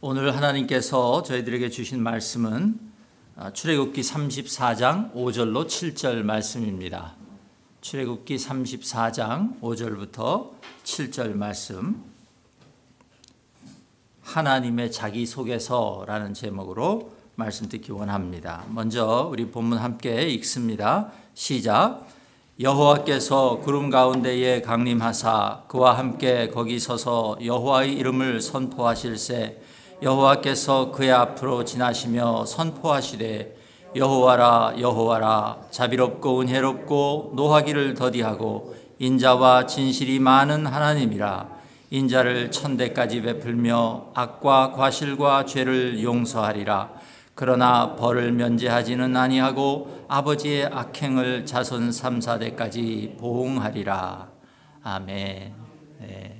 오늘 하나님께서 저희들에게 주신 말씀은 출애굽기 34장 5절로 7절 말씀입니다. 출애굽기 34장 5절부터 7절 말씀, 하나님의 자기소개서라는 제목으로 말씀 듣기 원합니다. 먼저 우리 본문 함께 읽습니다. 시작. 여호와께서 구름 가운데에 강림하사 그와 함께 거기 서서 여호와의 이름을 선포하실세 여호와께서 그의 앞으로 지나시며 선포하시되 여호와라 여호와라 자비롭고 은혜롭고 노하기를 더디하고 인자와 진실이 많은 하나님이라. 인자를 천대까지 베풀며 악과 과실과 죄를 용서하리라. 그러나 벌을 면제하지는 아니하고 아버지의 악행을 자손 3,4대까지 보응하리라. 아멘. 네.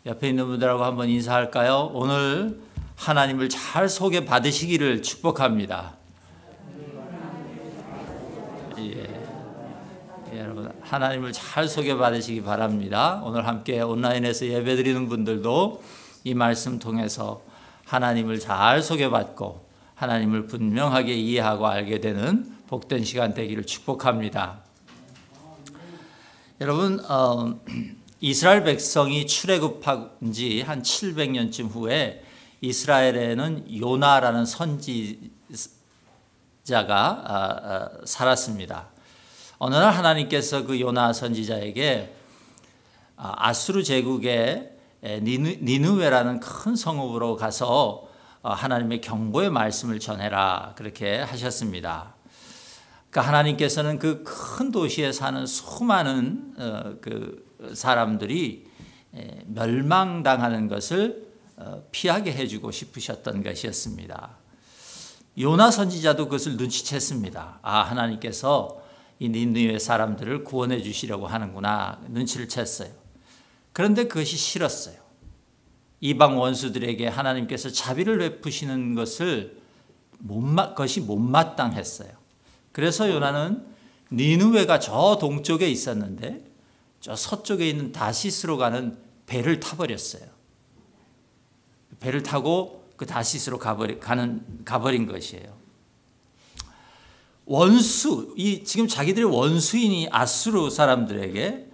옆에 있는 분들하고 한번 인사할까요? 오늘 하나님을 잘 소개받으시기를 축복합니다. 여러분 하나님을 잘 소개받으시기 바랍니다. 오늘 함께 온라인에서 예배드리는 분들도 이 말씀 통해서 하나님을 잘 소개받고 하나님을 분명하게 이해하고 알게 되는 복된 시간 되기를 축복합니다. 여러분 이스라엘 백성이 출애굽한 지 한 700년쯤 후에 이스라엘에는 요나라는 선지자가 살았습니다. 어느 날 하나님께서 그 요나 선지자에게 아수르 제국의 니느웨라는 큰 성읍으로 가서 하나님의 경고의 말씀을 전해라 그렇게 하셨습니다. 그러니까 하나님께서는 그 큰 도시에 사는 수많은 그 사람들이 멸망당하는 것을 피하게 해주고 싶으셨던 것이었습니다. 요나 선지자도 그것을 눈치챘습니다. 하나님께서 이 니느웨 사람들을 구원해 주시려고 하는구나 눈치를 챘어요. 그런데 그것이 싫었어요. 이방 원수들에게 하나님께서 자비를 베푸시는 것이 못마땅했어요. 그래서 요나는 니느웨가 저 동쪽에 있었는데 저 서쪽에 있는 다시스로 가는 배를 타버렸어요. 배를 타고 그 다시스로 가버린 것이에요. 지금 자기들의 원수인이 아수르 사람들에게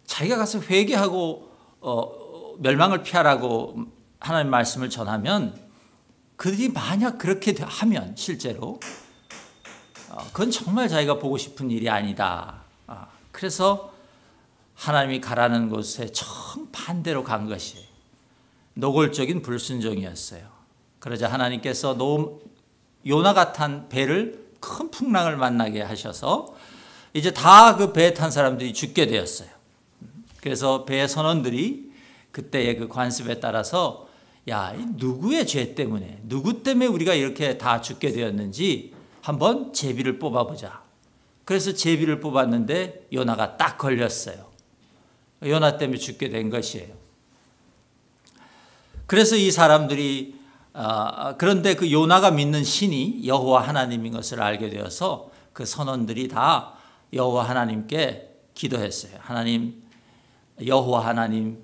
자기가 가서 회개하고 멸망을 피하라고 하나님 말씀을 전하면 그들이 만약 그렇게 하면 실제로 그건 정말 자기가 보고 싶은 일이 아니다. 그래서 하나님이 가라는 곳에 정반대로 간 것이 노골적인 불순종이었어요. 그러자 하나님께서 요나가 탄 배를 큰 풍랑을 만나게 하셔서 이제 다 그 배에 탄 사람들이 죽게 되었어요. 그래서 배의 선원들이 그때의 그 관습에 따라서 누구의 죄 때문에 누구 때문에 우리가 이렇게 다 죽게 되었는지 한번 제비를 뽑아보자. 그래서 제비를 뽑았는데 요나가 딱 걸렸어요. 요나 때문에 죽게 된 것이에요. 그래서 이 사람들이 그런데 그 요나가 믿는 신이 여호와 하나님인 것을 알게 되어서 그 선원들이 다 여호와 하나님께 기도했어요. 하나님, 여호와 하나님,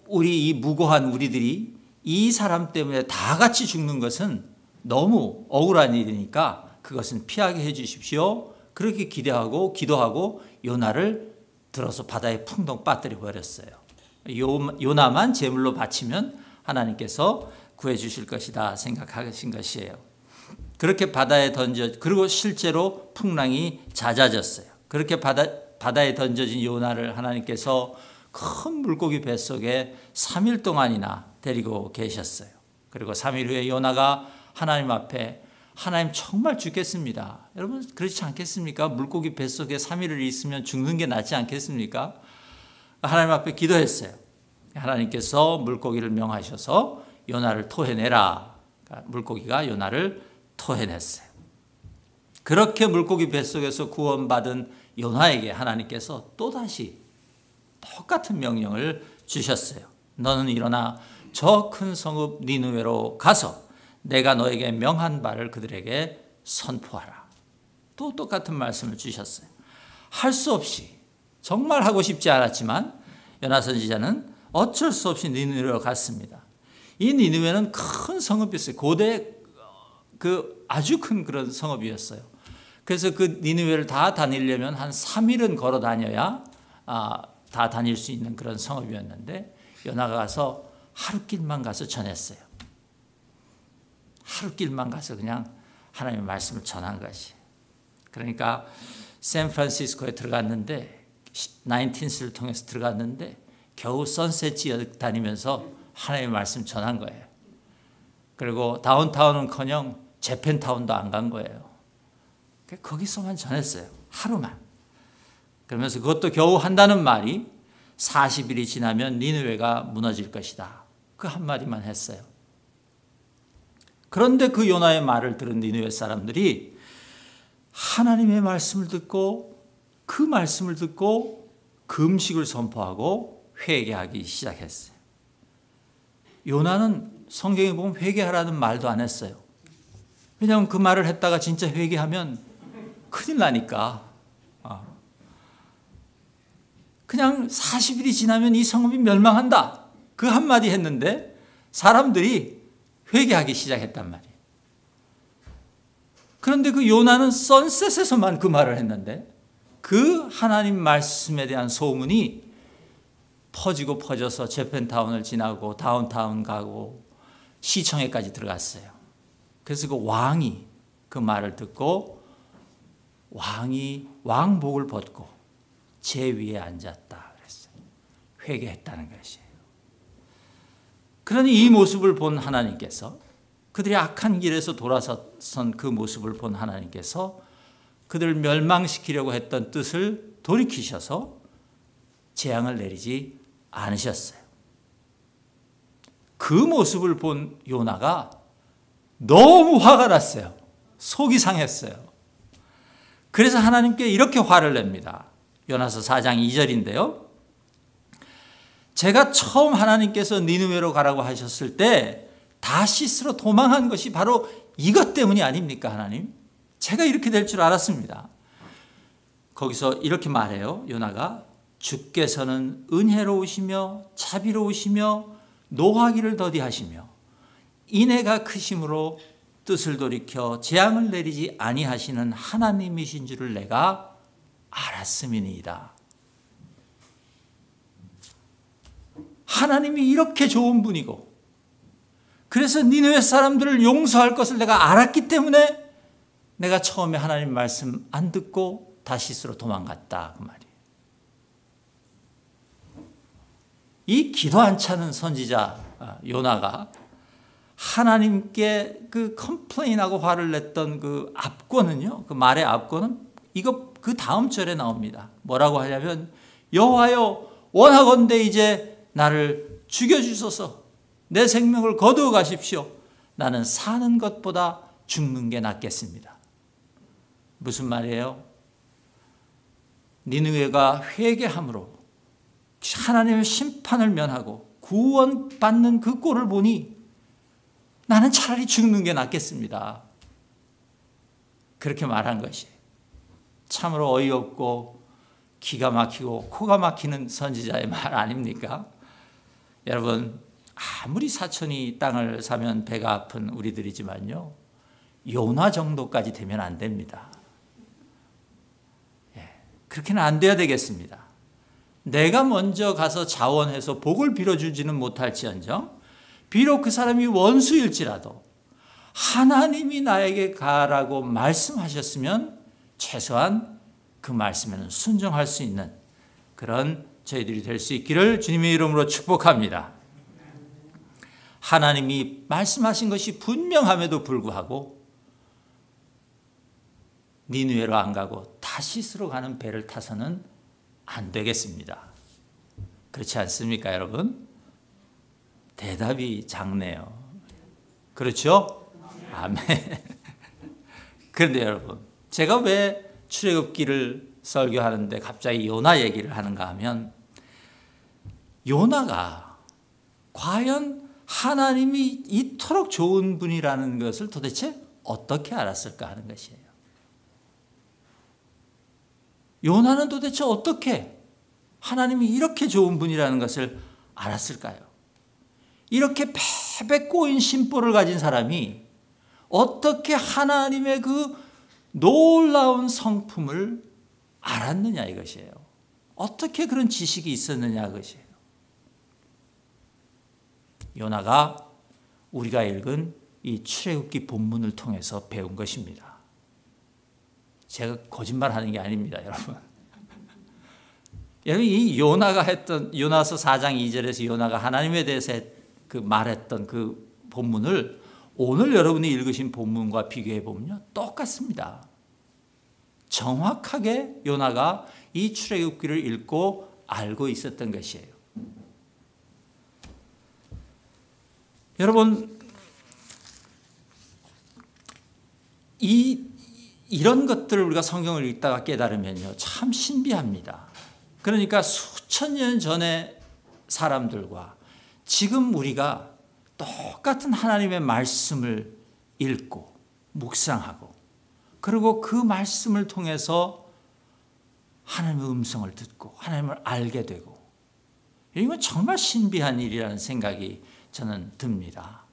우리 이 무고한 우리들이 이 사람 때문에 다 같이 죽는 것은 너무 억울한 일이니까 그것은 피하게 해 주십시오. 그렇게 기도하고 요나를 들어서 바다에 풍덩 빠뜨려 버렸어요. 요나만 제물로 바치면 하나님께서 구해 주실 것이다 생각하신 것이에요. 그렇게 바다에 그리고 실제로 풍랑이 잦아졌어요. 그렇게 바다에 던져진 요나를 하나님께서 큰 물고기 뱃속에 3일 동안이나 데리고 계셨어요. 그리고 3일 후에 요나가 하나님 앞에 하나님 정말 죽겠습니다. 여러분 그렇지 않겠습니까? 물고기 뱃속에 3일을 있으면 죽는 게 낫지 않겠습니까? 하나님 앞에 기도했어요. 하나님께서 물고기를 명하셔서 요나를 토해내라. 물고기가 요나를 토해냈어요. 그렇게 물고기 뱃속에서 구원받은 요나에게 하나님께서 또다시 똑같은 명령을 주셨어요. 너는 일어나 저 큰 성읍 니느웨로 가서 내가 너에게 명한 바를 그들에게 선포하라. 또 똑같은 말씀을 주셨어요. 할 수 없이 정말 하고 싶지 않았지만 요나 선지자는 어쩔 수 없이 니느웨로 갔습니다. 이 니느웨는 큰 성읍이었어요. 고대 아주 큰 그런 성읍이었어요. 그래서 그 니느웨를 다 다니려면 한 3일은 걸어 다녀야 다 다닐 수 있는 그런 성읍이었는데 요나가 가서 하루길만 가서 전했어요. 하루길만 가서 그냥 하나님의 말씀을 전한 것이. 그러니까 샌프란시스코에 들어갔는데 19스를 통해서 들어갔는데 겨우 선셋 지역 다니면서 하나님의 말씀 전한 거예요. 그리고 다운타운은커녕 재팬타운도 안 간 거예요. 거기서만 전했어요. 하루만. 그러면서 그것도 겨우 한다는 말이 40일이 지나면 니느웨가 무너질 것이다. 그 한마디만 했어요. 그런데 그 요나의 말을 들은 니느웨 사람들이 하나님의 말씀을 듣고 그 말씀을 듣고 금식을 선포하고 회개하기 시작했어요. 요나는 성경에 보면 회개하라는 말도 안 했어요. 왜냐하면 그 말을 했다가 진짜 회개하면 큰일 나니까. 그냥 40일이 지나면 이 성읍이 멸망한다. 그 한마디 했는데 사람들이 회개하기 시작했단 말이에요. 그런데 그 요나는 선셋에서만 그 말을 했는데 그 하나님 말씀에 대한 소문이 퍼지고 퍼져서 재팬타운을 지나고 다운타운 가고 시청에까지 들어갔어요. 그래서 그 왕이 그 말을 듣고 왕이 왕복을 벗고 제 위에 앉았다 그랬어요. 회개했다는 것이에요. 그러니 이 모습을 본 하나님께서 그들이 악한 길에서 돌아선 그 모습을 본 하나님께서 그들을 멸망시키려고 했던 뜻을 돌이키셔서 재앙을 내리지 않으셨어요. 그 모습을 본 요나가 너무 화가 났어요. 속이 상했어요. 그래서 하나님께 이렇게 화를 냅니다. 요나서 4장 2절인데요. 제가 처음 하나님께서 니느웨로 가라고 하셨을 때 다시스로 도망한 것이 바로 이것 때문이 아닙니까, 하나님? 제가 이렇게 될 줄 알았습니다. 거기서 이렇게 말해요. 요나가 주께서는 은혜로우시며 자비로우시며 노하기를 더디하시며 인애가 크심으로 뜻을 돌이켜 재앙을 내리지 아니하시는 하나님이신 줄을 내가 알았음이니이다. 하나님이 이렇게 좋은 분이고 그래서 니느웨 사람들을 용서할 것을 내가 알았기 때문에 내가 처음에 하나님 말씀 안 듣고 다시스로 도망갔다 그 말이에요. 이 기도 안 차는 선지자 요나가 하나님께 그 컴플레인하고 화를 냈던 그 앞권은요, 그 말의 앞권은 이거 그 다음 절에 나옵니다. 뭐라고 하냐면 여호와여 원하건대 이제 나를 죽여주소서 내 생명을 거두어 가십시오. 나는 사는 것보다 죽는 게 낫겠습니다. 무슨 말이에요? 니느웨가 회개함으로 하나님의 심판을 면하고 구원받는 그 꼴을 보니 나는 차라리 죽는 게 낫겠습니다. 그렇게 말한 것이 참으로 어이없고 기가 막히고 코가 막히는 선지자의 말 아닙니까? 여러분 아무리 사촌이 땅을 사면 배가 아픈 우리들이지만요 요나 정도까지 되면 안 됩니다. 그렇게는 안 돼야 되겠습니다. 내가 먼저 가서 자원해서 복을 빌어주지는 못할지언정 비록 그 사람이 원수일지라도 하나님이 나에게 가라고 말씀하셨으면 최소한 그 말씀에는 순종할 수 있는 그런 저희들이 될 수 있기를 주님의 이름으로 축복합니다. 하나님이 말씀하신 것이 분명함에도 불구하고 니느웨로 안 가고 다시스로 가는 배를 타서는 안 되겠습니다. 그렇지 않습니까, 여러분? 대답이 작네요. 그렇죠? 아멘. 그런데 여러분, 제가 왜 출애굽기를 설교하는데 갑자기 요나 얘기를 하는가 하면 요나가 과연 하나님이 이토록 좋은 분이라는 것을 도대체 어떻게 알았을까 하는 것이에요. 요나는 도대체 어떻게 하나님이 이렇게 좋은 분이라는 것을 알았을까요? 이렇게 패배 꼬인 심보를 가진 사람이 어떻게 하나님의 그 놀라운 성품을 알았느냐 이것이에요. 어떻게 그런 지식이 있었느냐 그것이에요. 요나가 우리가 읽은 이 출애굽기 본문을 통해서 배운 것입니다. 제가 거짓말하는 게 아닙니다, 여러분. 여러분 이 요나가 했던 요나서 4장 2절에서 요나가 하나님에 대해서 그 말했던 그 본문을 오늘 여러분이 읽으신 본문과 비교해 보면요 똑같습니다. 정확하게 요나가 이 출애굽기를 읽고 알고 있었던 것이에요. 여러분 이런 것들을 우리가 성경을 읽다가 깨달으면요 참 신비합니다. 그러니까 수천 년 전의 사람들과 지금 우리가 똑같은 하나님의 말씀을 읽고 묵상하고 그리고 그 말씀을 통해서 하나님의 음성을 듣고 하나님을 알게 되고 이건 정말 신비한 일이라는 생각이 저는 듭니다.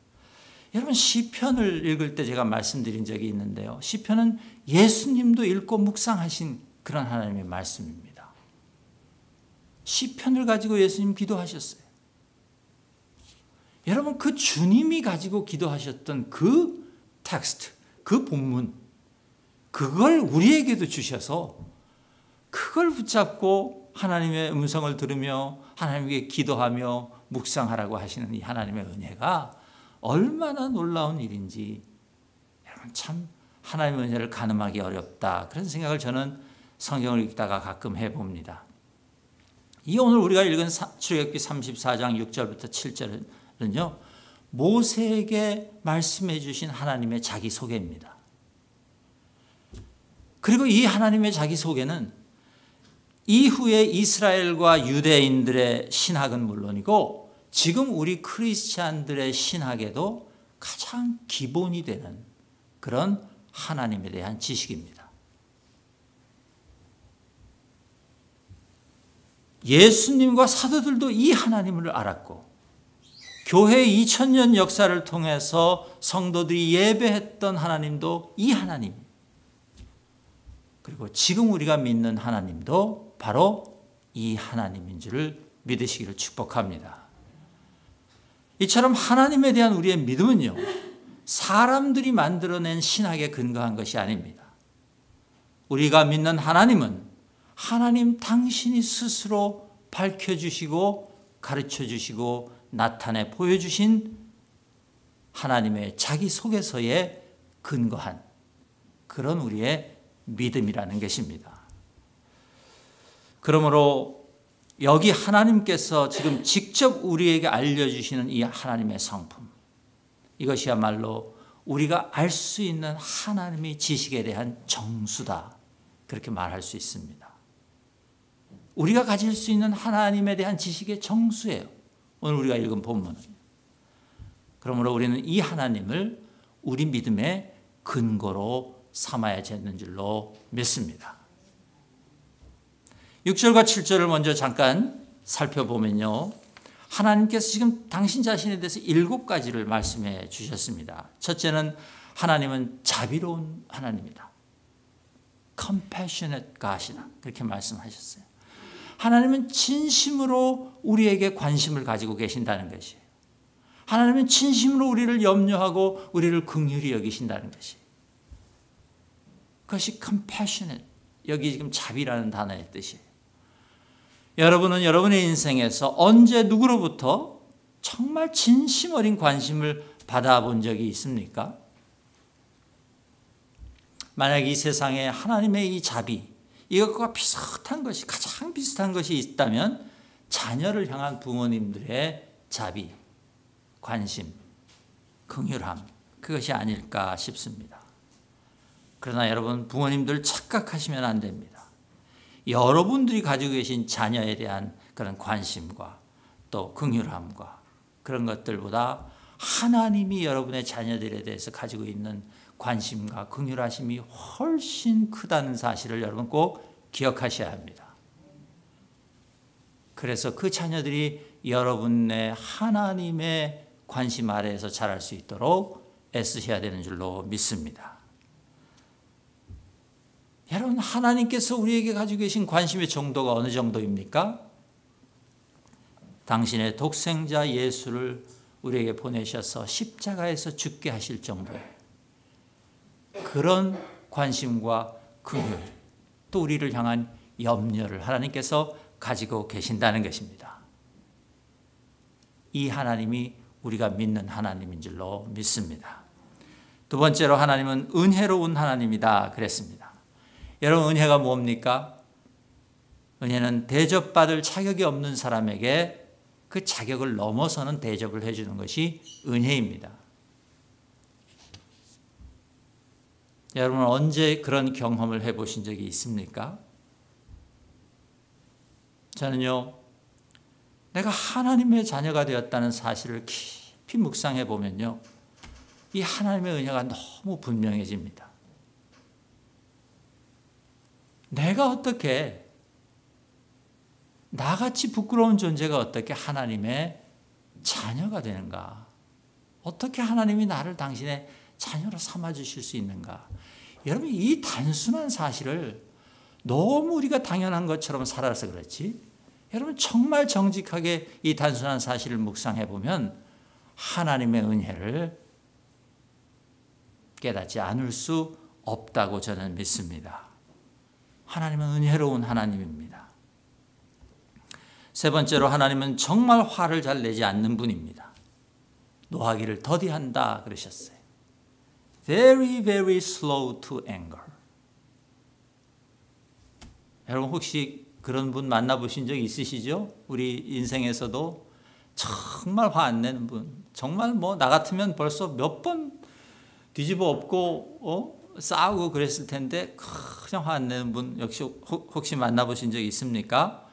여러분 시편을 읽을 때 제가 말씀드린 적이 있는데요. 시편은 예수님도 읽고 묵상하신 그런 하나님의 말씀입니다. 시편을 가지고 예수님 기도하셨어요. 여러분 그 주님이 가지고 기도하셨던 그 텍스트, 그 본문 그걸 우리에게도 주셔서 그걸 붙잡고 하나님의 음성을 들으며 하나님께 기도하며 묵상하라고 하시는 이 하나님의 은혜가 얼마나 놀라운 일인지 여러분 참 하나님의 은혜를 가늠하기 어렵다 그런 생각을 저는 성경을 읽다가 가끔 해봅니다. 이 오늘 우리가 읽은 출애굽기 34장 6절부터 7절은요 모세에게 말씀해 주신 하나님의 자기소개입니다. 그리고 이 하나님의 자기소개는 이후에 이스라엘과 유대인들의 신학은 물론이고 지금 우리 크리스찬들의 신학에도 가장 기본이 되는 그런 하나님에 대한 지식입니다. 예수님과 사도들도 이 하나님을 알았고 교회 2000년 역사를 통해서 성도들이 예배했던 하나님도 이 하나님 그리고 지금 우리가 믿는 하나님도 바로 이 하나님인 줄을 믿으시기를 축복합니다. 이처럼 하나님에 대한 우리의 믿음은요 사람들이 만들어낸 신학에 근거한 것이 아닙니다. 우리가 믿는 하나님은 하나님 당신이 스스로 밝혀주시고 가르쳐주시고 나타내 보여주신 하나님의 자기소개서에 근거한 그런 우리의 믿음이라는 것입니다. 그러므로 여기 하나님께서 지금 직접 우리에게 알려주시는 이 하나님의 성품 이것이야말로 우리가 알 수 있는 하나님의 지식에 대한 정수다 그렇게 말할 수 있습니다. 우리가 가질 수 있는 하나님에 대한 지식의 정수예요. 오늘 우리가 읽은 본문은. 그러므로 우리는 이 하나님을 우리 믿음의 근거로 삼아야 되는 줄로 믿습니다. 6절과 7절을 먼저 잠깐 살펴보면요. 하나님께서 지금 당신 자신에 대해서 7가지를 말씀해 주셨습니다. 첫째는 하나님은 자비로운 하나님이다. Compassionate God이다. 그렇게 말씀하셨어요. 하나님은 진심으로 우리에게 관심을 가지고 계신다는 것이에요. 하나님은 진심으로 우리를 염려하고 우리를 긍휼히 여기신다는 것이에요. 그것이 compassionate, 여기 지금 자비라는 단어의 뜻이에요. 여러분은 여러분의 인생에서 언제 누구로부터 정말 진심 어린 관심을 받아본 적이 있습니까? 만약 이 세상에 하나님의 이 자비, 이것과 비슷한 것이 가장 비슷한 것이 있다면 자녀를 향한 부모님들의 자비, 관심, 긍휼함 그것이 아닐까 싶습니다. 그러나 여러분 부모님들 착각하시면 안 됩니다. 여러분들이 가지고 계신 자녀에 대한 그런 관심과 또 긍휼함과 그런 것들보다 하나님이 여러분의 자녀들에 대해서 가지고 있는 관심과 긍휼하심이 훨씬 크다는 사실을 여러분 꼭 기억하셔야 합니다. 그래서 그 자녀들이 여러분의 하나님의 관심 아래에서 자랄 수 있도록 애쓰셔야 되는 줄로 믿습니다. 여러분, 하나님께서 우리에게 가지고 계신 관심의 정도가 어느 정도입니까? 당신의 독생자 예수를 우리에게 보내셔서 십자가에서 죽게 하실 정도의 그런 관심과 긍휼, 또 우리를 향한 염려를 하나님께서 가지고 계신다는 것입니다. 이 하나님이 우리가 믿는 하나님인 줄로 믿습니다. 두 번째로 하나님은 은혜로운 하나님이다 그랬습니다. 여러분, 은혜가 뭡니까? 은혜는 대접받을 자격이 없는 사람에게 그 자격을 넘어서는 대접을 해주는 것이 은혜입니다. 여러분, 언제 그런 경험을 해보신 적이 있습니까? 저는요, 내가 하나님의 자녀가 되었다는 사실을 깊이 묵상해 보면요, 이 하나님의 은혜가 너무 분명해집니다. 내가 어떻게, 나같이 부끄러운 존재가 어떻게 하나님의 자녀가 되는가? 어떻게 하나님이 나를 당신의 자녀로 삼아주실 수 있는가? 여러분, 이 단순한 사실을 너무 우리가 당연한 것처럼 살아서 그렇지, 여러분 정말 정직하게 이 단순한 사실을 묵상해 보면 하나님의 은혜를 깨닫지 않을 수 없다고 저는 믿습니다. 하나님은 은혜로운 하나님입니다. 세 번째로, 하나님은 정말 화를 잘 내지 않는 분입니다. 노하기를 더디한다 그러셨어요. Very, very slow to anger. 여러분, 혹시 그런 분 만나보신 적 있으시죠? 우리 인생에서도 정말 화 안 내는 분, 정말 뭐 나 같으면 벌써 몇 번 뒤집어 엎고 싸우고 그랬을 텐데 그냥 화 안 내는 분 역시 혹시 만나보신 적 있습니까?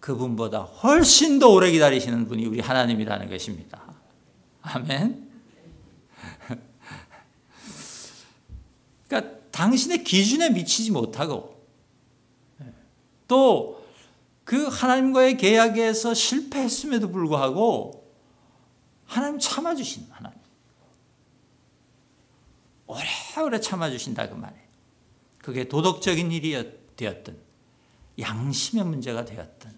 그분보다 훨씬 더 오래 기다리시는 분이 우리 하나님이라는 것입니다. 아멘. 그러니까 당신의 기준에 미치지 못하고 또 그 하나님과의 계약에서 실패했음에도 불구하고 하나님 참아주신 하나님. 오래오래 참아주신다 그 말이에요. 그게 도덕적인 일이 되었든 양심의 문제가 되었든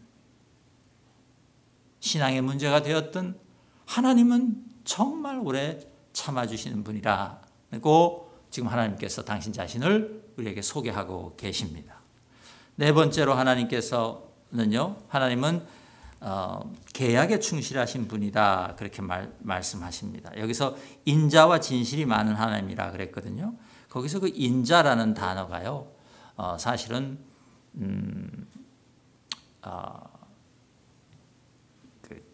신앙의 문제가 되었든 하나님은 정말 오래 참아주시는 분이라고 지금 하나님께서 당신 자신을 우리에게 소개하고 계십니다. 네 번째로, 하나님께서는요, 하나님은 계약에 충실하신 분이다 그렇게 말씀하십니다. 여기서 인자와 진실이 많은 하나님이라 그랬거든요. 거기서 그 인자라는 단어가요, 사실은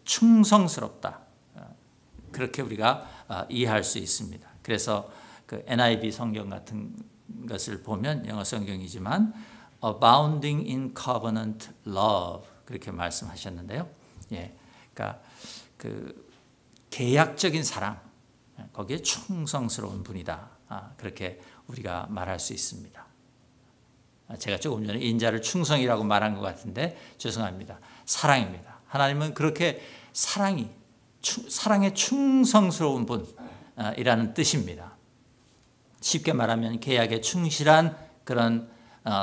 충성스럽다 그렇게 우리가 이해할 수 있습니다. 그래서 그 NIV 성경 같은 것을 보면, 영어 성경이지만 abounding in covenant love 그렇게 말씀하셨는데요. 예, 그러니까 그 계약적인 사랑, 거기에 충성스러운 분이다. 그렇게 우리가 말할 수 있습니다. 제가 조금 전에 인자를 충성이라고 말한 것 같은데 죄송합니다. 사랑입니다. 하나님은 그렇게 사랑에 충성스러운 분이라는 뜻입니다. 쉽게 말하면 계약에 충실한 그런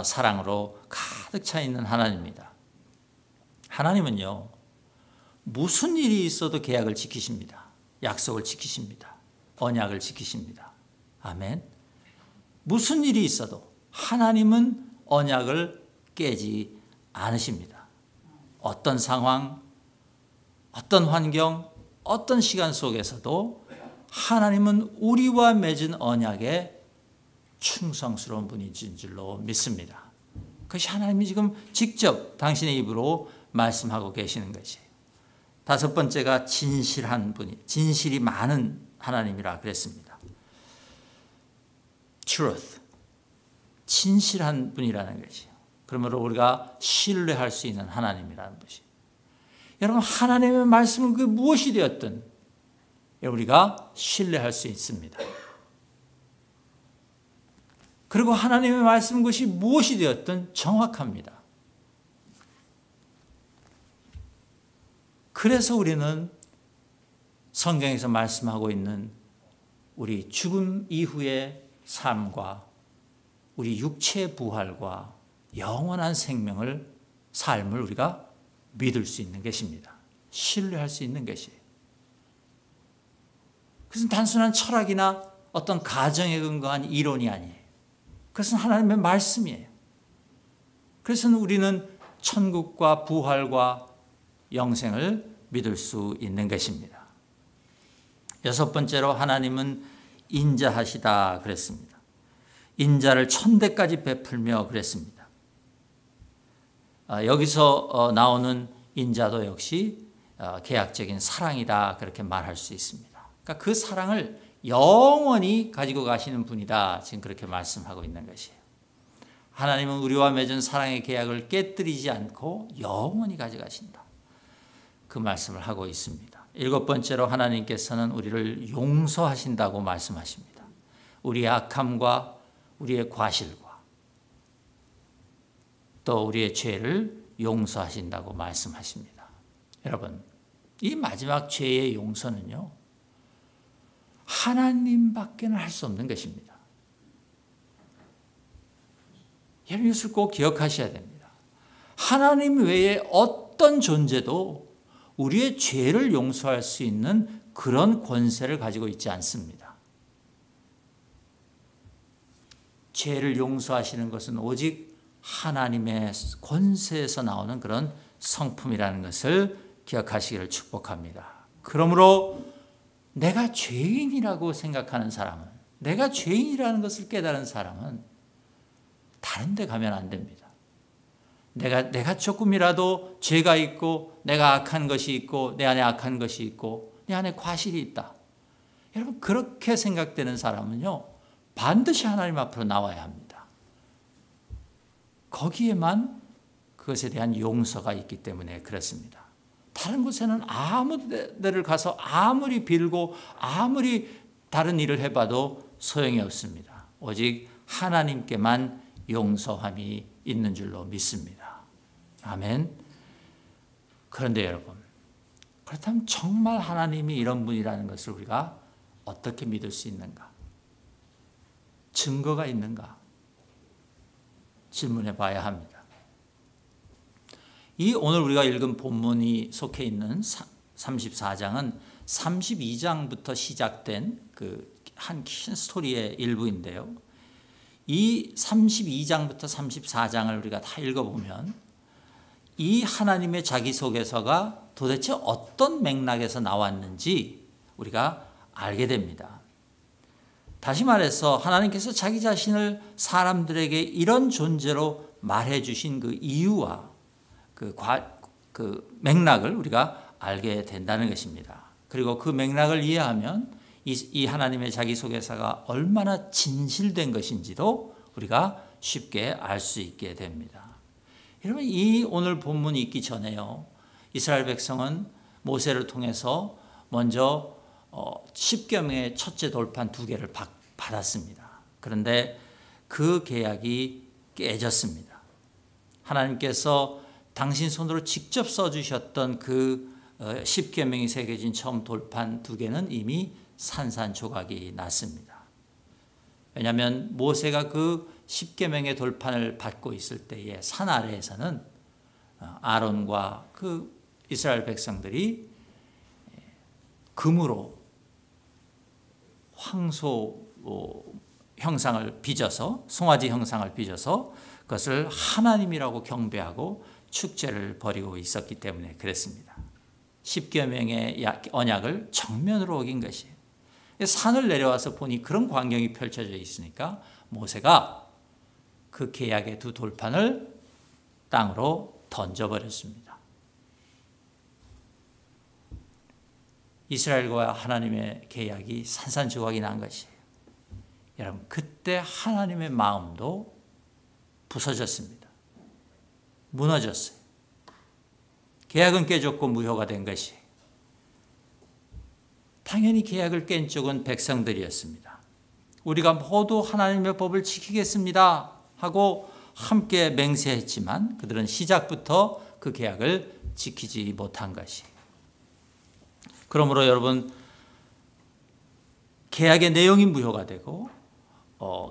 사랑으로 가득 차 있는 하나님입니다. 하나님은요, 무슨 일이 있어도 계약을 지키십니다. 약속을 지키십니다. 언약을 지키십니다. 아멘. 무슨 일이 있어도 하나님은 언약을 깨지 않으십니다. 어떤 상황, 어떤 환경, 어떤 시간 속에서도 하나님은 우리와 맺은 언약에 충성스러운 분이신 줄로 믿습니다. 그것이 하나님이 지금 직접 당신의 입으로 말씀하고 계시는 것이에요. 다섯 번째가 진실한 분이, 진실이 많은 하나님이라 그랬습니다. truth, 진실한 분이라는 것이에요. 그러므로 우리가 신뢰할 수 있는 하나님이라는 것이에요. 여러분, 하나님의 말씀은 그 무엇이 되었든 우리가 신뢰할 수 있습니다. 그리고 하나님의 말씀은 것이 무엇이 되었든 정확합니다. 그래서 우리는 성경에서 말씀하고 있는 우리 죽음 이후의 삶과 우리 육체의 부활과 영원한 삶을 우리가 믿을 수 있는 것입니다. 신뢰할 수 있는 것이에요. 그것은 단순한 철학이나 어떤 가정에 근거한 이론이 아니에요. 그것은 하나님의 말씀이에요. 그래서 우리는 천국과 부활과 영생을 믿을 수 있는 것입니다. 여섯 번째로 하나님은 인자하시다 그랬습니다. 인자를 천대까지 베풀며 그랬습니다. 여기서 나오는 인자도 역시 계약적인 사랑이다 그렇게 말할 수 있습니다. 그러니까 그 사랑을 영원히 가지고 가시는 분이다 지금 그렇게 말씀하고 있는 것이에요. 하나님은 우리와 맺은 사랑의 계약을 깨뜨리지 않고 영원히 가져가신다. 그 말씀을 하고 있습니다. 일곱 번째로 하나님께서는 우리를 용서하신다고 말씀하십니다. 우리의 악함과 우리의 과실과 또 우리의 죄를 용서하신다고 말씀하십니다. 여러분, 이 마지막 죄의 용서는요, 하나님밖에는 할 수 없는 것입니다. 여러분, 이것을 꼭 기억하셔야 됩니다. 하나님 외에 어떤 존재도 우리의 죄를 용서할 수 있는 그런 권세를 가지고 있지 않습니다. 죄를 용서하시는 것은 오직 하나님의 권세에서 나오는 그런 성품이라는 것을 기억하시기를 축복합니다. 그러므로 내가 죄인이라고 생각하는 사람은, 내가 죄인이라는 것을 깨달은 사람은 다른 데 가면 안 됩니다. 내가 조금이라도 죄가 있고 내가 악한 것이 있고 내 안에 악한 것이 있고 내 안에 과실이 있다. 여러분, 그렇게 생각되는 사람은요, 반드시 하나님 앞으로 나와야 합니다. 거기에만 그것에 대한 용서가 있기 때문에 그렇습니다. 다른 곳에는 아무 데를 가서 아무리 빌고 아무리 다른 일을 해봐도 소용이 없습니다. 오직 하나님께만 용서함이 있는 줄로 믿습니다. 아멘. 그런데 여러분, 그렇다면 정말 하나님이 이런 분이라는 것을 우리가 어떻게 믿을 수 있는가? 증거가 있는가? 질문해 봐야 합니다. 이 오늘 우리가 읽은 본문이 속해 있는 34장은 32장부터 시작된 그 한 긴 스토리의 일부인데요. 이 32장부터 34장을 우리가 다 읽어보면 이 하나님의 자기소개서가 도대체 어떤 맥락에서 나왔는지 우리가 알게 됩니다. 다시 말해서 하나님께서 자기 자신을 사람들에게 이런 존재로 말해 주신 그 이유와 그 맥락을 우리가 알게 된다는 것입니다. 그리고 그 맥락을 이해하면 이 하나님의 자기소개서가 얼마나 진실된 것인지도 우리가 쉽게 알 수 있게 됩니다. 여러분, 이 오늘 본문이 있기 전에요, 이스라엘 백성은 모세를 통해서 먼저 10계명의 첫째 돌판 2개를 받았습니다. 그런데 그 계약이 깨졌습니다. 하나님께서 당신 손으로 직접 써주셨던 그 10계명이 새겨진 처음 돌판 2개는 이미 산산조각이 났습니다. 왜냐하면 모세가 그 10계명의 돌판을 받고 있을 때에 산 아래에서는 아론과 그 이스라엘 백성들이 금으로 황소 형상을 빚어서, 송아지 형상을 빚어서 그것을 하나님이라고 경배하고 축제를 벌이고 있었기 때문에 그랬습니다. 10계명의 언약을 정면으로 어긴 것이에요. 산을 내려와서 보니 그런 광경이 펼쳐져 있으니까 모세가 그 계약의 2 돌판을 땅으로 던져버렸습니다. 이스라엘과 하나님의 계약이 산산조각이 난 것이에요. 여러분, 그때 하나님의 마음도 부서졌습니다. 무너졌어요. 계약은 깨졌고 무효가 된 것이에요. 당연히 계약을 깬 쪽은 백성들이었습니다. 우리가 모두 하나님의 법을 지키겠습니다 하고 함께 맹세했지만 그들은 시작부터 그 계약을 지키지 못한 것이에요. 그러므로 여러분, 계약의 내용이 무효가 되고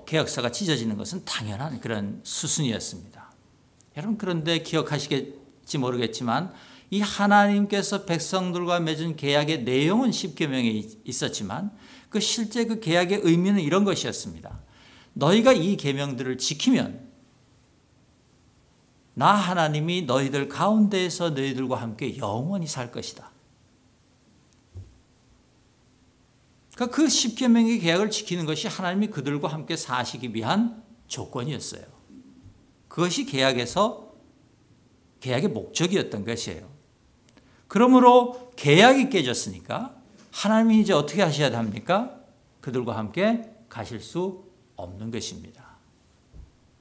계약서가 찢어지는 것은 당연한 그런 수순이었습니다. 여러분, 그런데 기억하시겠지 모르겠지만 이 하나님께서 백성들과 맺은 계약의 내용은 십계명에 있었지만 실제 그 계약의 의미는 이런 것이었습니다. 너희가 이 계명들을 지키면 나 하나님이 너희들 가운데에서 너희들과 함께 영원히 살 것이다. 그러니까 그 십계명의 계약을 지키는 것이 하나님이 그들과 함께 사시기 위한 조건이었어요. 그것이 계약의 목적이었던 것이에요. 그러므로 계약이 깨졌으니까 하나님이 이제 어떻게 하셔야 합니까? 그들과 함께 가실 수 없는 것입니다.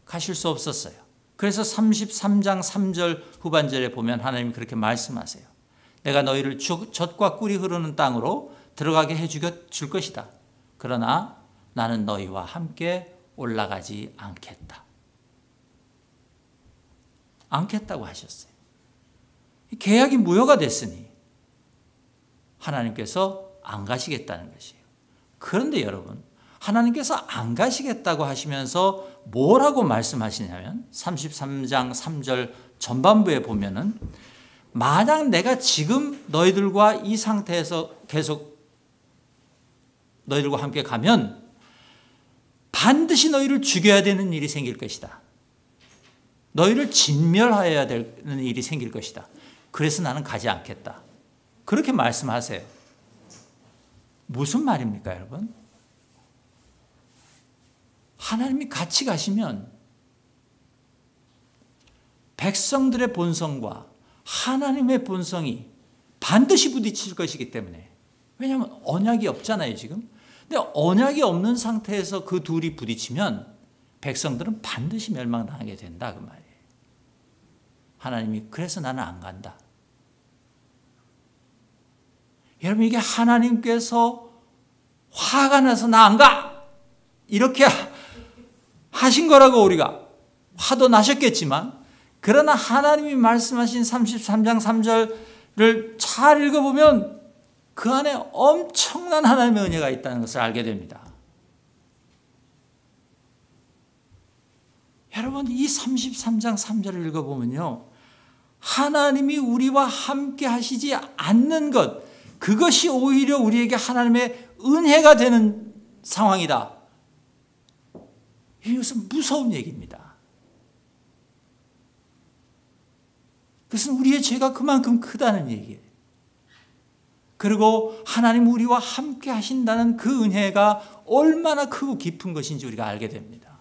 가실 수 없었어요. 그래서 33장 3절 후반절에 보면 하나님이 그렇게 말씀하세요. 내가 너희를 젖과 꿀이 흐르는 땅으로 들어가게 해줄 것이다. 그러나 나는 너희와 함께 올라가지 않겠다. 않겠다고 하셨어요. 계약이 무효가 됐으니 하나님께서 안 가시겠다는 것이에요. 그런데 여러분, 하나님께서 안 가시겠다고 하시면서 뭐라고 말씀하시냐면 33장 3절 전반부에 보면은 만약 내가 지금 너희들과 이 상태에서 계속 너희들과 함께 가면 반드시 너희를 죽여야 되는 일이 생길 것이다. 너희를 진멸하여야 되는 일이 생길 것이다. 그래서 나는 가지 않겠다. 그렇게 말씀하세요. 무슨 말입니까, 여러분? 하나님이 같이 가시면 백성들의 본성과 하나님의 본성이 반드시 부딪힐 것이기 때문에. 왜냐하면 언약이 없잖아요, 지금. 근데 언약이 없는 상태에서 그 둘이 부딪히면 백성들은 반드시 멸망당하게 된다, 그 말이에요. 하나님이 그래서 나는 안 간다. 여러분, 이게 하나님께서 화가 나서 나 안 가! 이렇게 하신 거라고 우리가 화도 나셨겠지만, 그러나 하나님이 말씀하신 33장 3절을 잘 읽어보면 그 안에 엄청난 하나님의 은혜가 있다는 것을 알게 됩니다. 여러분, 이 33장 3절을 읽어보면요, 하나님이 우리와 함께 하시지 않는 것, 그것이 오히려 우리에게 하나님의 은혜가 되는 상황이다. 이것은 무서운 얘기입니다. 그것은 우리의 죄가 그만큼 크다는 얘기예요. 그리고 하나님 우리와 함께 하신다는 그 은혜가 얼마나 크고 깊은 것인지 우리가 알게 됩니다.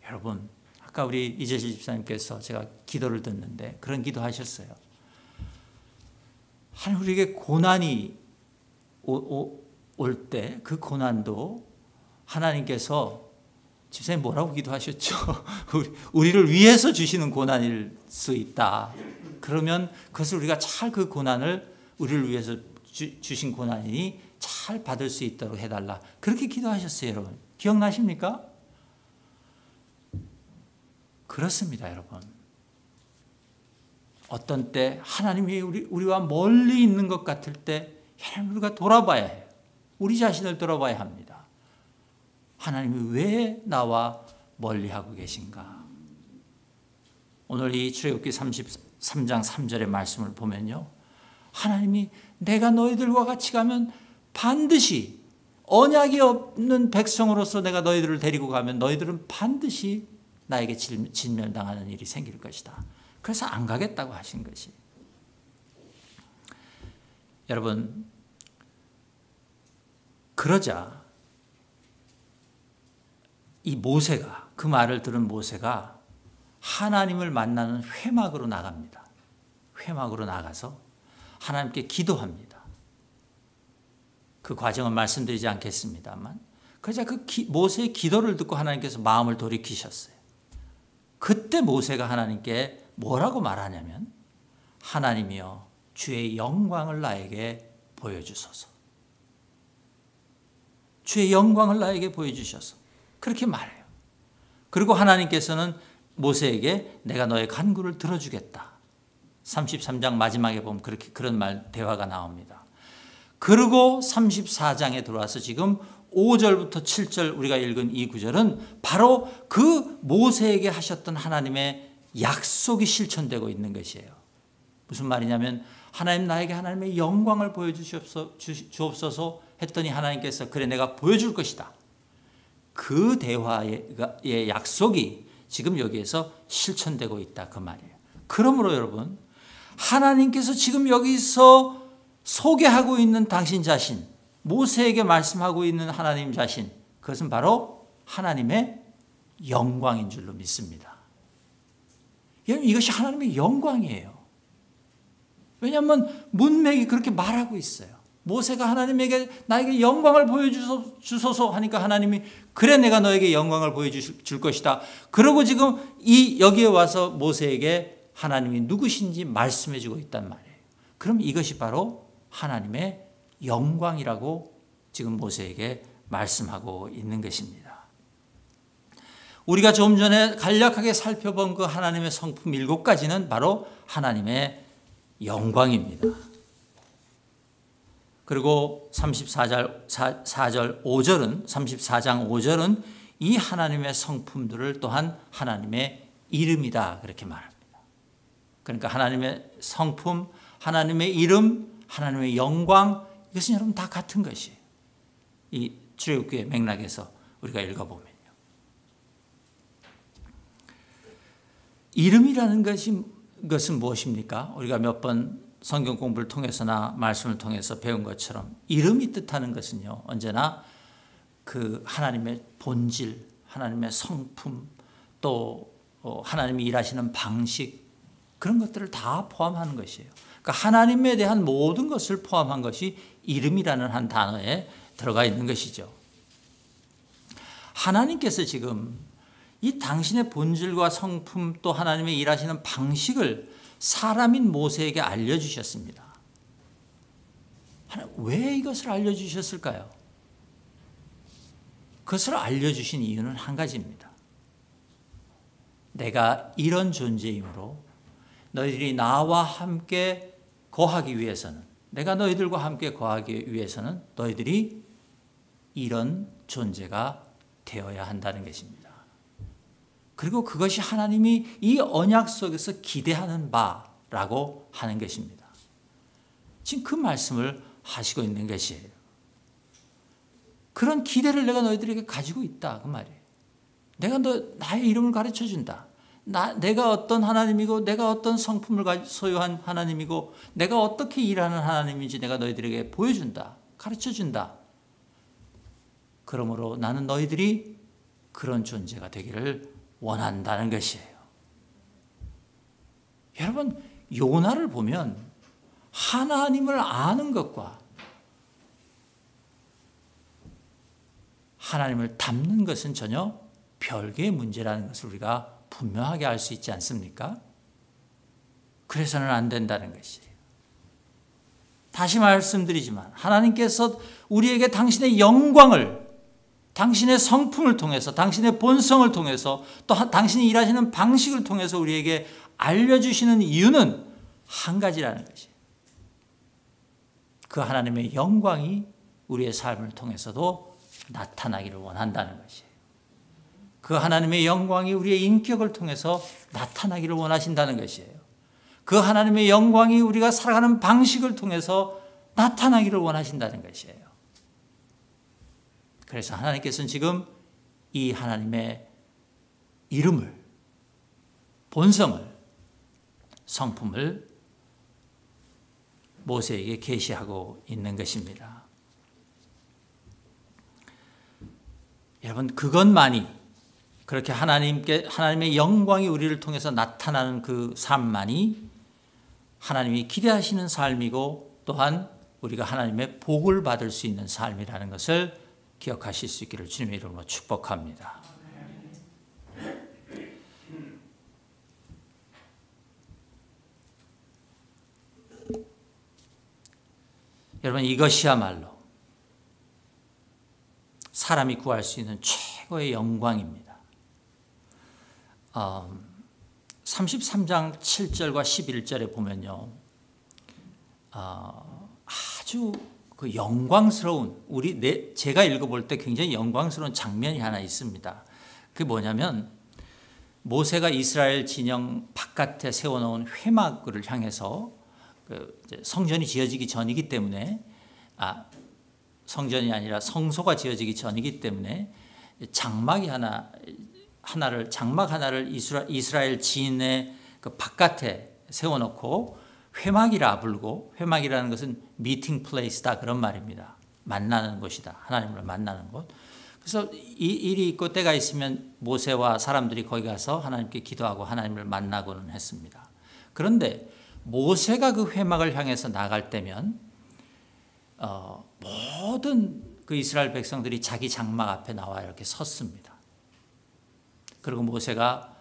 여러분, 아까 우리 이재실 집사님께서 제가 기도를 듣는데 그런 기도 하셨어요. 하나님, 우리에게 고난이 올 때 그 고난도 하나님께서, 집사님 뭐라고 기도하셨죠? 우리를 위해서 주시는 고난일 수 있다. 그러면 그것을 우리가 잘 그 고난을 우리를 위해서 주신 고난이니 잘 받을 수 있도록 해달라. 그렇게 기도하셨어요, 여러분. 기억나십니까? 그렇습니다, 여러분. 어떤 때 하나님이 우리와 멀리 있는 것 같을 때 우리가 돌아봐야 해요. 우리 자신을 돌아봐야 합니다. 하나님이 왜 나와 멀리하고 계신가? 오늘 이 출애굽기 33장 3절의 말씀을 보면요, 하나님이 내가 너희들과 같이 가면 반드시, 언약이 없는 백성으로서 내가 너희들을 데리고 가면 너희들은 반드시 나에게 진멸당하는 일이 생길 것이다. 그래서 안 가겠다고 하신 것이. 여러분, 그러자 이 모세가, 그 말을 들은 모세가 하나님을 만나는 회막으로 나갑니다. 회막으로 나가서 하나님께 기도합니다. 그 과정은 말씀드리지 않겠습니다만, 그러자 그 모세의 기도를 듣고 하나님께서 마음을 돌이키셨어요. 그때 모세가 하나님께 뭐라고 말하냐면, 하나님이여 주의 영광을 나에게 보여주소서. 주의 영광을 나에게 보여주셔서. 그렇게 말해요. 그리고 하나님께서는 모세에게 내가 너의 간구를 들어주겠다. 33장 마지막에 보면 그런 대화가 나옵니다. 그리고 34장에 들어와서 지금 5절부터 7절 우리가 읽은 이 구절은 바로 그 모세에게 하셨던 하나님의 약속이 실천되고 있는 것이에요. 무슨 말이냐면 하나님 나에게 하나님의 영광을 보여주옵소서 했더니 하나님께서 그래 내가 보여줄 것이다. 그 대화의 약속이 지금 여기에서 실천되고 있다 그 말이에요. 그러므로 여러분 하나님께서 지금 여기서 소개하고 있는 당신 자신, 모세에게 말씀하고 있는 하나님 자신, 그것은 바로 하나님의 영광인 줄로 믿습니다. 여러분 이것이 하나님의 영광이에요. 왜냐하면 문맥이 그렇게 말하고 있어요. 모세가 하나님에게 나에게 영광을 보여주소서 하니까 하나님이 그래 내가 너에게 영광을 보여줄 것이다. 그러고 지금 여기에 와서 모세에게 하나님이 누구신지 말씀해 주고 있단 말이에요. 그럼 이것이 바로 하나님의 영광이라고 지금 모세에게 말씀하고 있는 것입니다. 우리가 좀 전에 간략하게 살펴본 그 하나님의 성품 7가지는 바로 하나님의 영광입니다. 그리고 34절 5절은 34장 5절은 이 하나님의 성품들을 또한 하나님의 이름이다 그렇게 말합니다. 그러니까 하나님의 성품, 하나님의 이름, 하나님의 영광 이것은 여러분 다 같은 것이에요. 이 출애굽기의 맥락에서 우리가 읽어보면요. 이름이라는 것은 무엇입니까? 우리가 몇 번 성경 공부를 통해서나 말씀을 통해서 배운 것처럼 이름이 뜻하는 것은요. 언제나 그 하나님의 본질, 하나님의 성품, 또 하나님이 일하시는 방식 그런 것들을 다 포함하는 것이에요. 그러니까 하나님에 대한 모든 것을 포함한 것이 이름이라는 한 단어에 들어가 있는 것이죠. 하나님께서 지금 이 당신의 본질과 성품 또 하나님의 일하시는 방식을 사람인 모세에게 알려주셨습니다. 왜 이것을 알려주셨을까요? 그것을 알려주신 이유는 한 가지입니다. 내가 이런 존재이므로 너희들이 나와 함께 거하기 위해서는 내가 너희들과 함께 거하기 위해서는 너희들이 이런 존재가 되어야 한다는 것입니다. 그리고 그것이 하나님이 이 언약 속에서 기대하는 바라고 하는 것입니다. 지금 그 말씀을 하시고 있는 것이에요. 그런 기대를 내가 너희들에게 가지고 있다 그 말이에요. 내가 나의 이름을 가르쳐 준다. 내가 어떤 하나님이고 내가 어떤 성품을 소유한 하나님이고 내가 어떻게 일하는 하나님인지 내가 너희들에게 보여준다. 가르쳐준다. 그러므로 나는 너희들이 그런 존재가 되기를 원한다는 것이에요. 여러분 요나를 보면 하나님을 아는 것과 하나님을 닮는 것은 전혀 별개의 문제라는 것을 우리가 분명하게 알 수 있지 않습니까? 그래서는 안 된다는 것이에요. 다시 말씀드리지만 하나님께서 우리에게 당신의 영광을 당신의 성품을 통해서 당신의 본성을 통해서 또 당신이 일하시는 방식을 통해서 우리에게 알려주시는 이유는 한 가지라는 것이에요. 그 하나님의 영광이 우리의 삶을 통해서도 나타나기를 원한다는 것이에요. 그 하나님의 영광이 우리의 인격을 통해서 나타나기를 원하신다는 것이에요. 그 하나님의 영광이 우리가 살아가는 방식을 통해서 나타나기를 원하신다는 것이에요. 그래서 하나님께서는 지금 이 하나님의 이름을, 본성을, 성품을 모세에게 계시하고 있는 것입니다. 여러분 그것만이 그렇게 하나님의 영광이 우리를 통해서 나타나는 그 삶만이 하나님이 기대하시는 삶이고 또한 우리가 하나님의 복을 받을 수 있는 삶이라는 것을 기억하실 수 있기를 주님의 이름으로 축복합니다. 여러분 이것이야말로 사람이 구할 수 있는 최고의 영광입니다. 33장 7절과 11절에 보면요. 아주 그 영광스러운 제가 읽어볼 때 굉장히 영광스러운 장면이 하나 있습니다. 그게 뭐냐면 모세가 이스라엘 진영 바깥에 세워놓은 회막을 향해서 성전이 지어지기 전이기 때문에 성전이 아니라 성소가 지어지기 전이기 때문에 장막 하나를 이스라엘 진의 그 바깥에 세워놓고 회막이라 부르고, 회막이라는 것은 미팅 플레이스다 그런 말입니다. 만나는 곳이다. 하나님을 만나는 곳. 그래서 이 일이 있고 때가 있으면 모세와 사람들이 거기 가서 하나님께 기도하고 하나님을 만나고는 했습니다. 그런데 모세가 그 회막을 향해서 나갈 때면 모든 그 이스라엘 백성들이 자기 장막 앞에 나와 이렇게 섰습니다. 그리고 모세가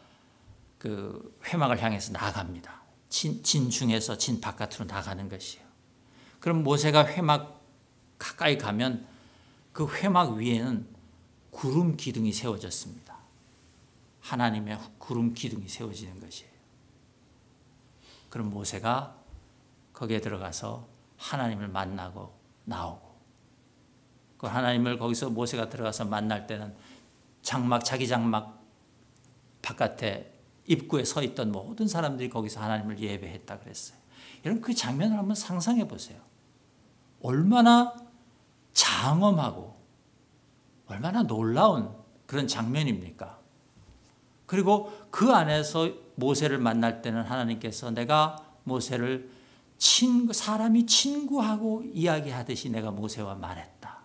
그 회막을 향해서 나갑니다. 진 중에서 진 바깥으로 나가는 것이에요. 그럼 모세가 회막 가까이 가면 그 회막 위에는 구름 기둥이 세워졌습니다. 하나님의 구름 기둥이 세워지는 것이에요. 그럼 모세가 거기에 들어가서 하나님을 만나고 나오고, 그 하나님을 거기서 모세가 들어가서 만날 때는 자기 장막 바깥에 입구에 서 있던 모든 사람들이 거기서 하나님을 예배했다 그랬어요. 여러분 그 장면을 한번 상상해 보세요. 얼마나 장엄하고 얼마나 놀라운 그런 장면입니까? 그리고 그 안에서 모세를 만날 때는 하나님께서 내가 모세를 사람이 친구하고 이야기하듯이 내가 모세와 말했다.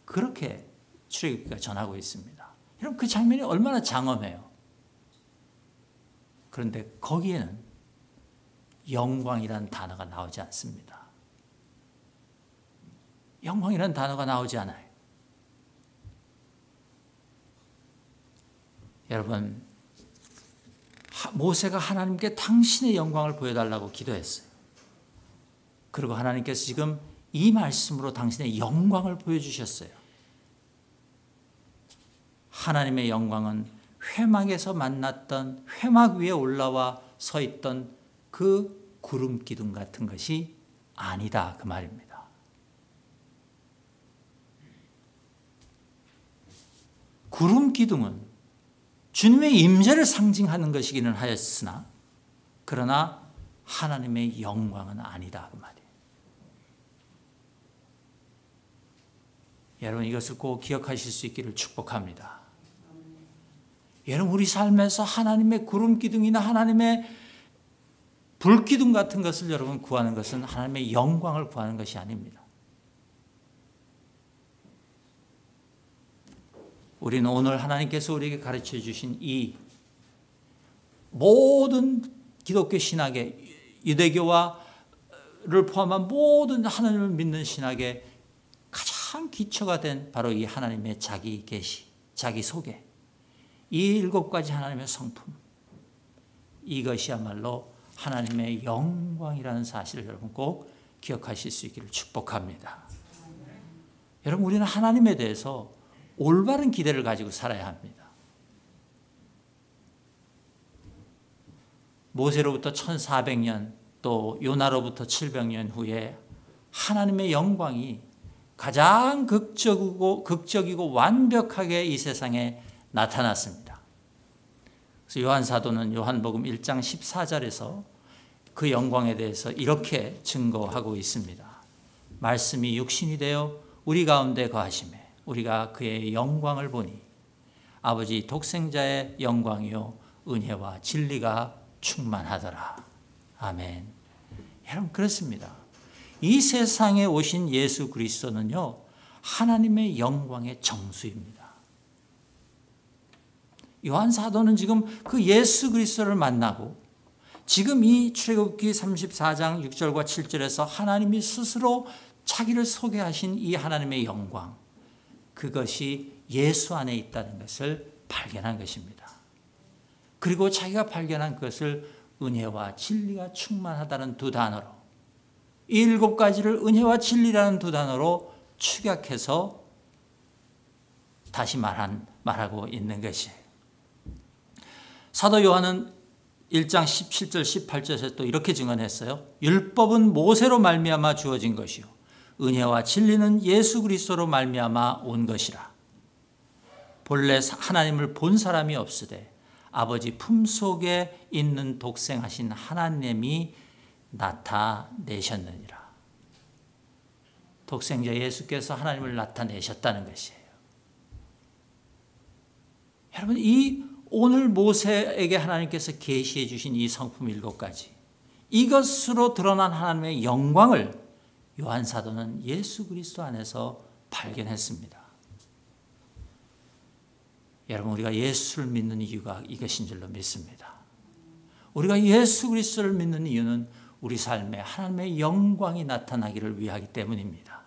그렇게 출애굽기가 전하고 있습니다. 여러분 그 장면이 얼마나 장엄해요. 그런데 거기에는 영광이라는 단어가 나오지 않습니다. 영광이라는 단어가 나오지 않아요. 여러분, 모세가 하나님께 당신의 영광을 보여달라고 기도했어요. 그리고 하나님께서 지금 이 말씀으로 당신의 영광을 보여주셨어요. 하나님의 영광은 회막에서 만났던 회막 위에 올라와 서 있던 그 구름 기둥 같은 것이 아니다 그 말입니다. 구름 기둥은 주님의 임재를 상징하는 것이기는 하였으나 그러나 하나님의 영광은 아니다 그 말이에요. 여러분 이것을 꼭 기억하실 수 있기를 축복합니다. 여러분 우리 삶에서 하나님의 구름 기둥이나 하나님의 불 기둥 같은 것을 여러분 구하는 것은 하나님의 영광을 구하는 것이 아닙니다. 우리는 오늘 하나님께서 우리에게 가르쳐 주신 이 모든 기독교 신학의 유대교와를 포함한 모든 하나님을 믿는 신학의 가장 기초가 된 바로 이 하나님의 자기 계시, 자기 소개, 이 7가지 하나님의 성품, 이것이야말로 하나님의 영광이라는 사실을 여러분 꼭 기억하실 수 있기를 축복합니다. 여러분 우리는 하나님에 대해서 올바른 기대를 가지고 살아야 합니다. 모세로부터 1400년 또 요나로부터 700년 후에 하나님의 영광이 가장 극적이고 완벽하게 이 세상에 나타났습니다. 그래서 요한 사도는 요한복음 1장 14절에서 그 영광에 대해서 이렇게 증거하고 있습니다. 말씀이 육신이 되어 우리 가운데 거하시매 우리가 그의 영광을 보니 아버지 독생자의 영광이요 은혜와 진리가 충만하더라. 아멘. 여러분 그렇습니다. 이 세상에 오신 예수 그리스도는요 하나님의 영광의 정수입니다. 요한 사도는 지금 그 예수 그리스도를 만나고 지금 이 출애굽기 34장 6절과 7절에서 하나님이 스스로 자기를 소개하신 이 하나님의 영광, 그것이 예수 안에 있다는 것을 발견한 것입니다. 그리고 자기가 발견한 그것을 은혜와 진리가 충만하다는 두 단어로, 이 7가지를 은혜와 진리라는 두 단어로 축약해서 다시 말하고 있는 것이에요. 사도 요한은 1장 17절 18절에서 또 이렇게 증언했어요. 율법은 모세로 말미암아 주어진 것이요 은혜와 진리는 예수 그리스도로 말미암아 온 것이라. 본래 하나님을 본 사람이 없으되 아버지 품속에 있는 독생하신 하나님이 나타내셨느니라. 독생자 예수께서 하나님을 나타내셨다는 것이에요. 여러분, 이 오늘 모세에게 하나님께서 계시해 주신 이 성품 7가지, 이것으로 드러난 하나님의 영광을 요한 사도는 예수 그리스도 안에서 발견했습니다. 여러분, 우리가 예수를 믿는 이유가 이것인 줄로 믿습니다. 우리가 예수 그리스도를 믿는 이유는 우리 삶에 하나님의 영광이 나타나기를 위하기 때문입니다.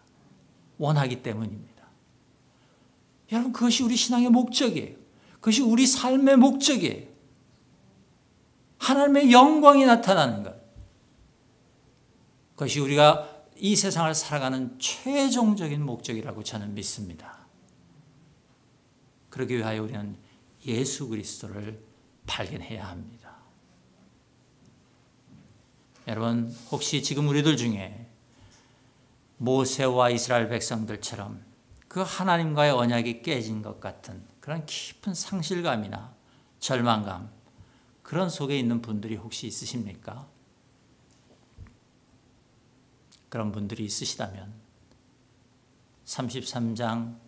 원하기 때문입니다. 여러분, 그것이 우리 신앙의 목적이에요. 그것이 우리 삶의 목적이에요. 하나님의 영광이 나타나는 것. 그것이 우리가 이 세상을 살아가는 최종적인 목적이라고 저는 믿습니다. 그러기 위하여 우리는 예수 그리스도를 발견해야 합니다. 여러분, 혹시 지금 우리들 중에 모세와 이스라엘 백성들처럼 그 하나님과의 언약이 깨진 것 같은 그런 깊은 상실감이나 절망감, 그런 속에 있는 분들이 혹시 있으십니까? 그런 분들이 있으시다면 33장에서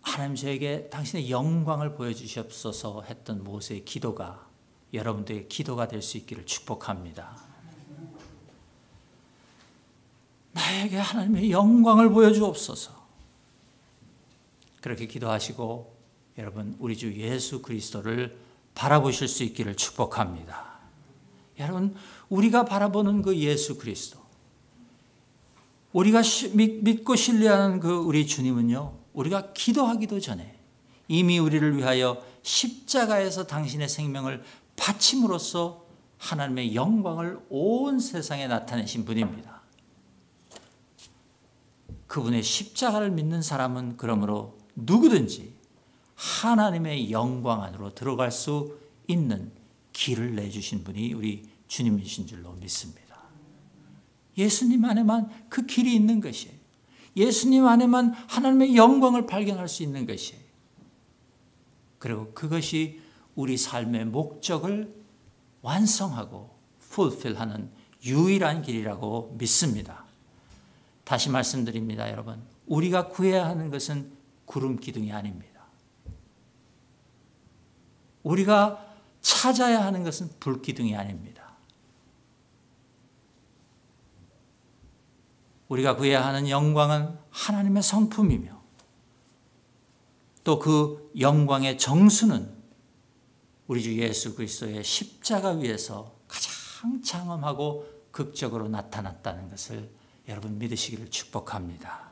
하나님 저에게 당신의 영광을 보여주시옵소서 했던 모세의 기도가 여러분들의 기도가 될 수 있기를 축복합니다. 나에게 하나님의 영광을 보여주옵소서. 그렇게 기도하시고 여러분, 우리 주 예수 그리스도를 바라보실 수 있기를 축복합니다. 여러분, 우리가 바라보는 그 예수 그리스도, 우리가 믿고 신뢰하는 그 우리 주님은요, 우리가 기도하기도 전에 이미 우리를 위하여 십자가에서 당신의 생명을 바침으로써 하나님의 영광을 온 세상에 나타내신 분입니다. 그분의 십자가를 믿는 사람은 그러므로 누구든지 하나님의 영광 안으로 들어갈 수 있는 길을 내주신 분이 우리 주님이신 줄로 믿습니다. 예수님 안에만 그 길이 있는 것이에요. 예수님 안에만 하나님의 영광을 발견할 수 있는 것이에요. 그리고 그것이 우리 삶의 목적을 완성하고 fulfill하는 유일한 길이라고 믿습니다. 다시 말씀드립니다, 여러분. 우리가 구해야 하는 것은 구름 기둥이 아닙니다. 우리가 찾아야 하는 것은 불 기둥이 아닙니다. 우리가 구해야 하는 영광은 하나님의 성품이며 또 그 영광의 정수는 우리 주 예수 그리스도의 십자가 위에서 가장 장엄하고 극적으로 나타났다는 것을 여러분 믿으시기를 축복합니다.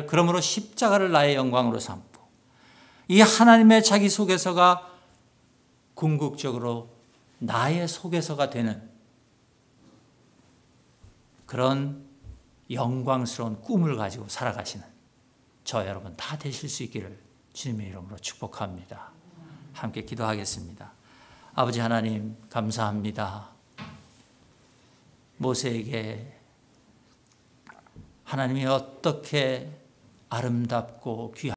그러므로 십자가를 나의 영광으로 삼고 이 하나님의 자기 속에서가 궁극적으로 나의 속에서가 되는 그런 영광스러운 꿈을 가지고 살아가시는 저 여러분 다 되실 수 있기를 주님의 이름으로 축복합니다. 함께 기도하겠습니다. 아버지 하나님, 감사합니다. 모세에게 하나님이 어떻게 아름답고 귀한